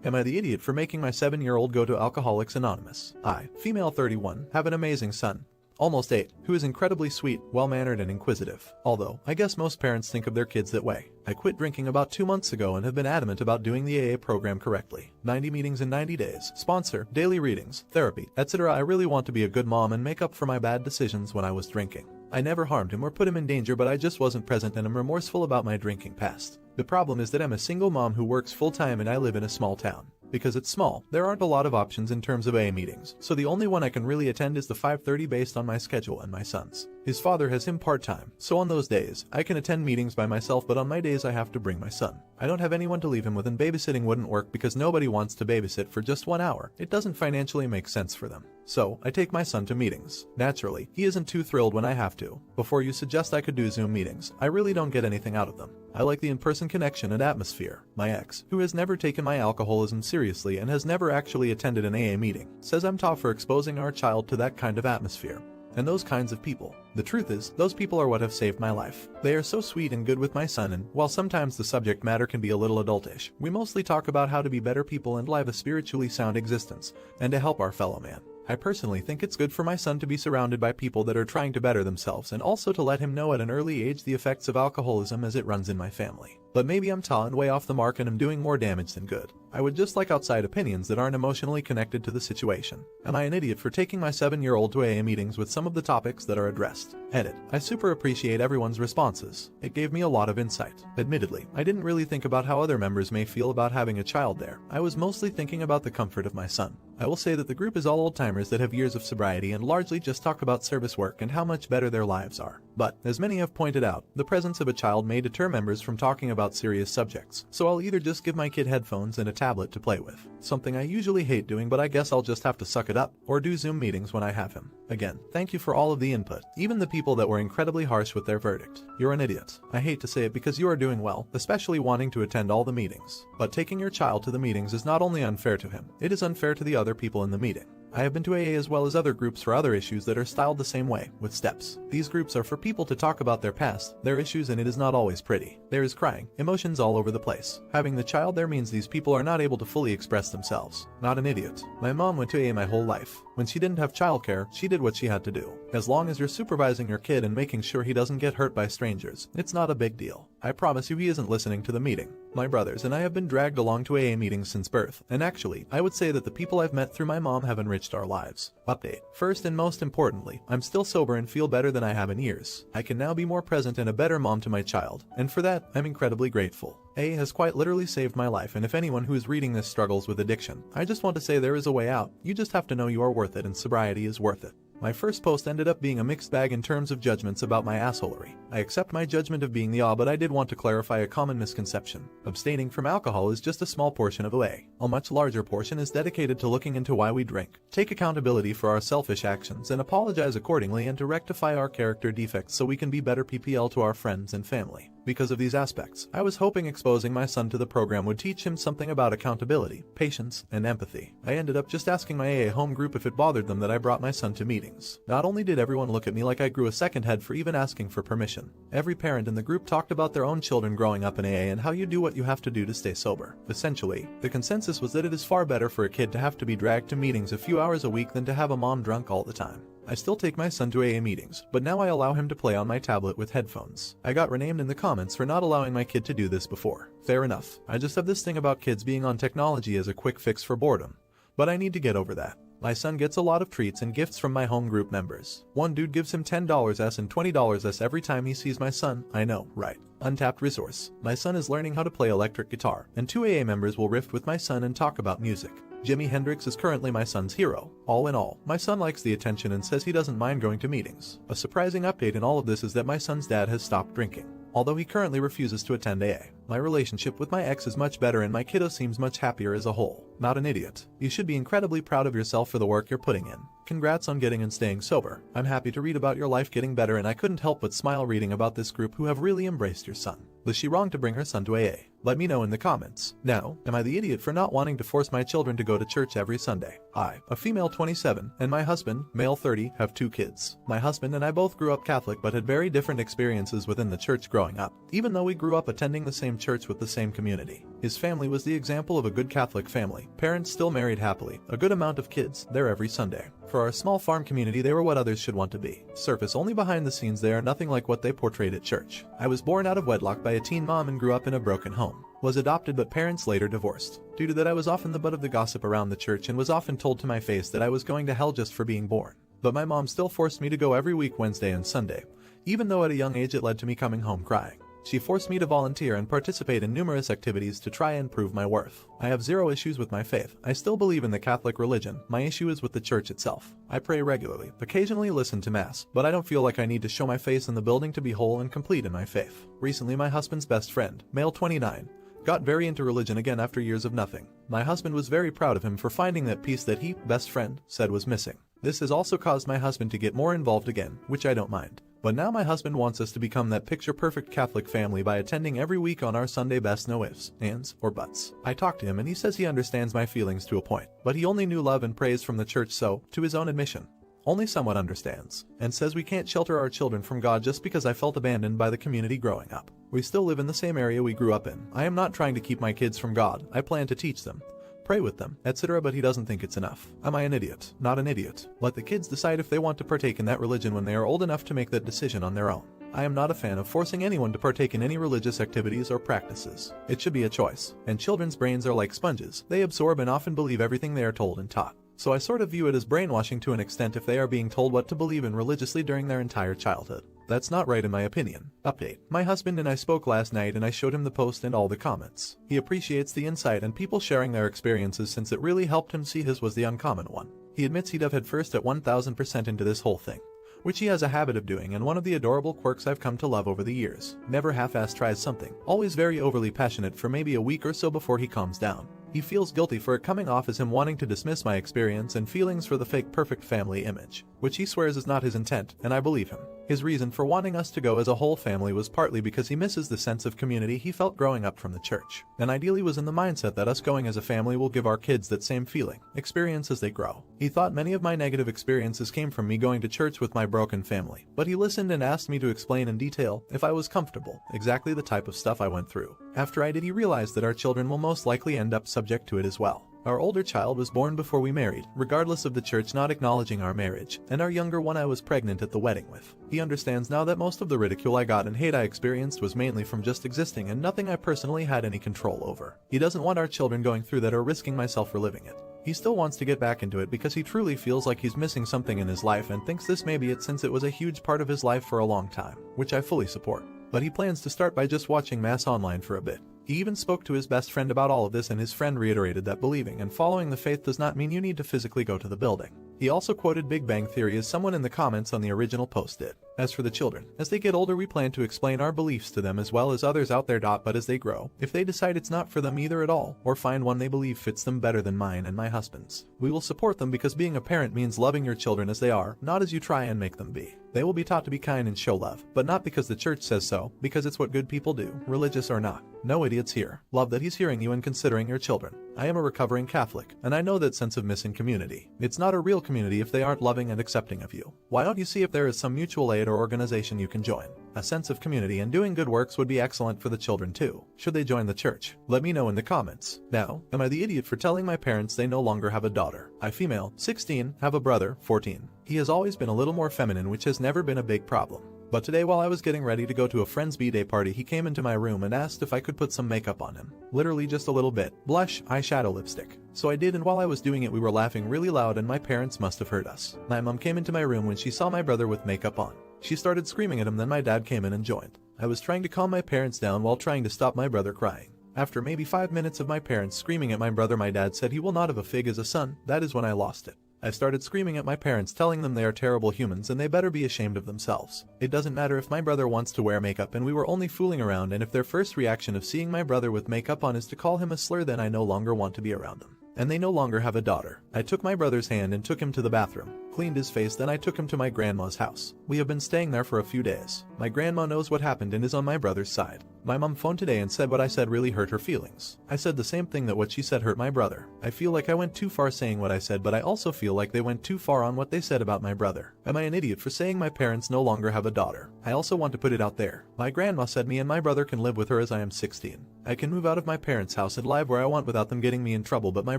Am I the idiot for making my 7-year-old go to Alcoholics Anonymous? I, female 31, have an amazing son, almost 8, who is incredibly sweet, well-mannered and inquisitive. Although, I guess most parents think of their kids that way. I quit drinking about 2 months ago and have been adamant about doing the AA program correctly. 90 meetings in 90 days, sponsor, daily readings, therapy, etc. I really want to be a good mom and make up for my bad decisions when I was drinking. I never harmed him or put him in danger, but I just wasn't present and am remorseful about my drinking past. The problem is that I'm a single mom who works full-time and I live in a small town. Because it's small, there aren't a lot of options in terms of AA meetings, so the only one I can really attend is the 5:30 based on my schedule and my son's. His father has him part-time, so on those days, I can attend meetings by myself, but on my days I have to bring my son. I don't have anyone to leave him with and babysitting wouldn't work because nobody wants to babysit for just 1 hour. It doesn't financially make sense for them. So, I take my son to meetings. Naturally, he isn't too thrilled when I have to. Before you suggest I could do Zoom meetings, I really don't get anything out of them. I like the in-person connection and atmosphere. My ex, who has never taken my alcoholism seriously and has never actually attended an AA meeting, says I'm tough for exposing our child to that kind of atmosphere and those kinds of people. The truth is, those people are what have saved my life. They are so sweet and good with my son, and while sometimes the subject matter can be a little adultish, we mostly talk about how to be better people and live a spiritually sound existence, and to help our fellow man. I personally think it's good for my son to be surrounded by people that are trying to better themselves and also to let him know at an early age the effects of alcoholism as it runs in my family. But maybe I'm tall and way off the mark and I'm doing more damage than good. I would just like outside opinions that aren't emotionally connected to the situation. Am I an idiot for taking my 7-year-old to AA meetings with some of the topics that are addressed? Edit. I super appreciate everyone's responses. It gave me a lot of insight. Admittedly, I didn't really think about how other members may feel about having a child there. I was mostly thinking about the comfort of my son. I will say that the group is all old-timers that have years of sobriety and largely just talk about service work and how much better their lives are. But, as many have pointed out, the presence of a child may deter members from talking about serious subjects, so I'll either just give my kid headphones and a tablet to play with, something I usually hate doing but I guess I'll just have to suck it up, or do Zoom meetings when I have him. Again, thank you for all of the input, even the people that were incredibly harsh with their verdict. You're an idiot. I hate to say it because you are doing well, especially wanting to attend all the meetings. But taking your child to the meetings is not only unfair to him, it is unfair to the other people in the meeting. I have been to AA as well as other groups for other issues that are styled the same way, with steps. These groups are for people to talk about their past, their issues, and it is not always pretty. There is crying, emotions all over the place. Having the child there means these people are not able to fully express themselves. Not an idiot. My mom went to AA my whole life. When she didn't have childcare, she did what she had to do. As long as you're supervising your kid and making sure he doesn't get hurt by strangers, it's not a big deal. I promise you he isn't listening to the meeting. My brothers and I have been dragged along to AA meetings since birth, and actually, I would say that the people I've met through my mom have enriched our lives. Update. First and most importantly, I'm still sober and feel better than I have in years. I can now be more present and a better mom to my child, and for that, I'm incredibly grateful. AA has quite literally saved my life, and if anyone who is reading this struggles with addiction, I just want to say there is a way out. You just have to know you are worth it and sobriety is worth it. My first post ended up being a mixed bag in terms of judgments about my assholery. I accept my judgment of being the but I did want to clarify a common misconception. Abstaining from alcohol is just a small portion of AA. A much larger portion is dedicated to looking into why we drink, take accountability for our selfish actions, and apologize accordingly, and to rectify our character defects so we can be better PPL to our friends and family. Because of these aspects, I was hoping exposing my son to the program would teach him something about accountability, patience, and empathy. I ended up just asking my AA home group if it bothered them that I brought my son to meetings. Not only did everyone look at me like I grew a second head for even asking for permission, every parent in the group talked about their own children growing up in AA and how you do what you have to do to stay sober. Essentially, the consensus was that it is far better for a kid to have to be dragged to meetings a few hours a week than to have a mom drunk all the time. I still take my son to AA meetings, but now I allow him to play on my tablet with headphones. I got renamed in the comments for not allowing my kid to do this before. Fair enough. I just have this thing about kids being on technology as a quick fix for boredom. But I need to get over that. My son gets a lot of treats and gifts from my home group members. One dude gives him $10 and $20 every time he sees my son. I know, right? Untapped resource. My son is learning how to play electric guitar, and 2 AA members will riff with my son and talk about music. Jimi Hendrix is currently my son's hero. All in all, my son likes the attention and says he doesn't mind going to meetings. A surprising update in all of this is that my son's dad has stopped drinking, although he currently refuses to attend AA. My relationship with my ex is much better and my kiddo seems much happier as a whole. Not an idiot. You should be incredibly proud of yourself for the work you're putting in. Congrats on getting and staying sober. I'm happy to read about your life getting better, and I couldn't help but smile reading about this group who have really embraced your son. Was she wrong to bring her son to AA? Let me know in the comments. Now, am I the idiot for not wanting to force my children to go to church every Sunday? I, a female 27, and my husband, male 30, have 2 kids. My husband and I both grew up Catholic but had very different experiences within the church growing up, even though we grew up attending the same church with the same community. His family was the example of a good Catholic family, parents still married happily, a good amount of kids, there every Sunday. For our small farm community, they were what others should want to be. Surface only, behind the scenes they are nothing like what they portrayed at church. I was born out of wedlock by a teen mom and grew up in a broken home. Was adopted but parents later divorced. Due to that, I was often the butt of the gossip around the church and was often told to my face that I was going to hell just for being born. But my mom still forced me to go every week, Wednesday and Sunday, even though at a young age it led to me coming home crying. She forced me to volunteer and participate in numerous activities to try and prove my worth. I have zero issues with my faith. I still believe in the Catholic religion. My issue is with the church itself. I pray regularly, occasionally listen to Mass, but I don't feel like I need to show my face in the building to be whole and complete in my faith. Recently, my husband's best friend, male 29, got very into religion again after years of nothing. My husband was very proud of him for finding that piece that he, best friend, said was missing. This has also caused my husband to get more involved again, which I don't mind. But now my husband wants us to become that picture-perfect Catholic family by attending every week on our Sunday best, no ifs, ands, or buts. I talked to him and he says he understands my feelings to a point, but he only knew love and praise from the church, so, to his own admission, only somewhat understands, and says we can't shelter our children from God just because I felt abandoned by the community growing up. We still live in the same area we grew up in. I am not trying to keep my kids from God. I plan to teach them, pray with them, etc., but he doesn't think it's enough. Am I an idiot? Not an idiot. Let the kids decide if they want to partake in that religion when they are old enough to make that decision on their own. I am not a fan of forcing anyone to partake in any religious activities or practices. It should be a choice. And children's brains are like sponges. They absorb and often believe everything they are told and taught. So I sort of view it as brainwashing to an extent if they are being told what to believe in religiously during their entire childhood. That's not right in my opinion. Update. My husband and I spoke last night and I showed him the post and all the comments. He appreciates the insight and people sharing their experiences since it really helped him see his was the uncommon one. He admits he'd have head first at 1000% into this whole thing, which he has a habit of doing, and one of the adorable quirks I've come to love over the years. Never half-ass tries something, always very overly passionate for maybe a week or so before he calms down. He feels guilty for it coming off as him wanting to dismiss my experience and feelings for the fake perfect family image, which he swears is not his intent, and I believe him. His reason for wanting us to go as a whole family was partly because he misses the sense of community he felt growing up from the church, and ideally was in the mindset that us going as a family will give our kids that same feeling, experience as they grow. He thought many of my negative experiences came from me going to church with my broken family, but he listened and asked me to explain in detail, if I was comfortable, exactly the type of stuff I went through. After I did, he realized that our children will most likely end up subject to it as well. Our older child was born before we married, regardless of the church not acknowledging our marriage, and our younger one I was pregnant at the wedding with. He understands now that most of the ridicule I got and hate I experienced was mainly from just existing and nothing I personally had any control over. He doesn't want our children going through that or risking myself reliving it. He still wants to get back into it because he truly feels like he's missing something in his life and thinks this may be it since it was a huge part of his life for a long time, which I fully support. But he plans to start by just watching Mass online for a bit. He even spoke to his best friend about all of this, and his friend reiterated that believing and following the faith does not mean you need to physically go to the building. He also quoted Big Bang Theory as someone in the comments on the original post did. As for the children, as they get older we plan to explain our beliefs to them as well as others out there. But as they grow, if they decide it's not for them either at all, or find one they believe fits them better than mine and my husband's, we will support them because being a parent means loving your children as they are, not as you try and make them be. They will be taught to be kind and show love, but not because the church says so, because it's what good people do, religious or not. No idiots here. Love that he's hearing you and considering your children. I am a recovering Catholic, and I know that sense of missing community. It's not a real community if they aren't loving and accepting of you. Why don't you see if there is some mutual aid or organization you can join? A sense of community and doing good works would be excellent for the children too. Should they join the church? Let me know in the comments. Now, am I the idiot for telling my parents they no longer have a daughter? I, female, 16, have a brother, 14. He has always been a little more feminine, which has never been a big problem. But today, while I was getting ready to go to a friend's b-day party, he came into my room and asked if I could put some makeup on him. Literally just a little bit. Blush, eyeshadow, lipstick. So I did, and while I was doing it we were laughing really loud and my parents must have heard us. My mom came into my room when she saw my brother with makeup on. She started screaming at him, then my dad came in and joined. I was trying to calm my parents down while trying to stop my brother crying. After maybe 5 minutes of my parents screaming at my brother, my dad said he will not have a fig as a son. That is when I lost it. I started screaming at my parents, telling them they are terrible humans and they better be ashamed of themselves. It doesn't matter if my brother wants to wear makeup and we were only fooling around, and if their first reaction of seeing my brother with makeup on is to call him a slur, then I no longer want to be around them. And they no longer have a daughter. I took my brother's hand and took him to the bathroom, cleaned his face, then I took him to my grandma's house. We have been staying there for a few days. My grandma knows what happened and is on my brother's side. My mom phoned today and said what I said really hurt her feelings. I said the same thing, that what she said hurt my brother. I feel like I went too far saying what I said, but I also feel like they went too far on what they said about my brother. Am I an idiot for saying my parents no longer have a daughter? I also want to put it out there. My grandma said me and my brother can live with her as I am 16. I can move out of my parents' house and live where I want without them getting me in trouble, but my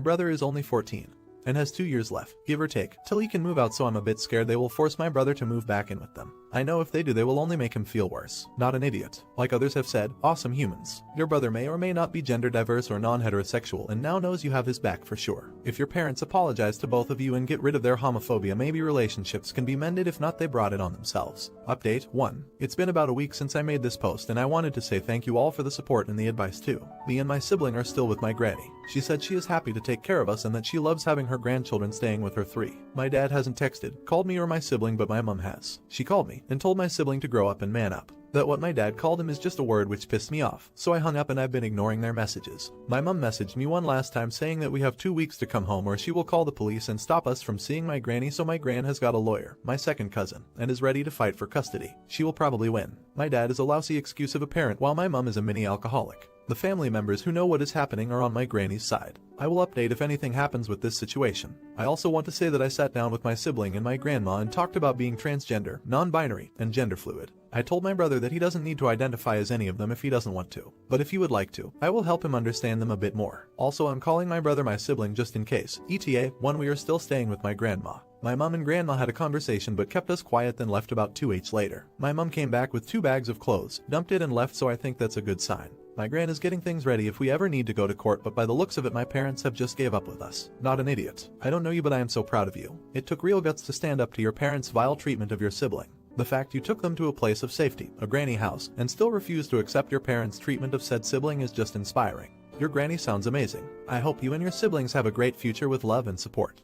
brother is only 14. And has 2 years left, give or take, till he can move out, so I'm a bit scared they will force my brother to move back in with them. I know if they do, they will only make him feel worse. Not an idiot. Like others have said, awesome humans. Your brother may or may not be gender diverse or non-heterosexual and now knows you have his back for sure. If your parents apologize to both of you and get rid of their homophobia, maybe relationships can be mended. If not, they brought it on themselves. Update 1. It's been about a week since I made this post, and I wanted to say thank you all for the support and the advice too. Me and my sibling are still with my granny. She said she is happy to take care of us and that she loves having her grandchildren staying with her 3. My dad hasn't texted, called me or my sibling, but my mom has. She called me and told my sibling to grow up and man up. That what my dad called him is just a word, which pissed me off, so I hung up and I've been ignoring their messages. My mom messaged me one last time saying that we have 2 weeks to come home or she will call the police and stop us from seeing my granny, so my gran has got a lawyer, my second cousin, and is ready to fight for custody. She will probably win. My dad is a lousy excuse of a parent while my mom is a mini alcoholic. The family members who know what is happening are on my granny's side. I will update if anything happens with this situation. I also want to say that I sat down with my sibling and my grandma and talked about being transgender, non-binary, and gender fluid. I told my brother that he doesn't need to identify as any of them if he doesn't want to. But if he would like to, I will help him understand them a bit more. Also, I'm calling my brother my sibling just in case. ETA, 1. We are still staying with my grandma. My mom and grandma had a conversation but kept us quiet, then left about 2 weeks later. My mom came back with 2 bags of clothes, dumped it and left, so I think that's a good sign. My gran is getting things ready if we ever need to go to court, but by the looks of it my parents have just gave up with us. Not an idiot. I don't know you, but I am so proud of you. It took real guts to stand up to your parents' vile treatment of your sibling. The fact you took them to a place of safety, a granny house, and still refused to accept your parents' treatment of said sibling is just inspiring. Your granny sounds amazing. I hope you and your siblings have a great future with love and support.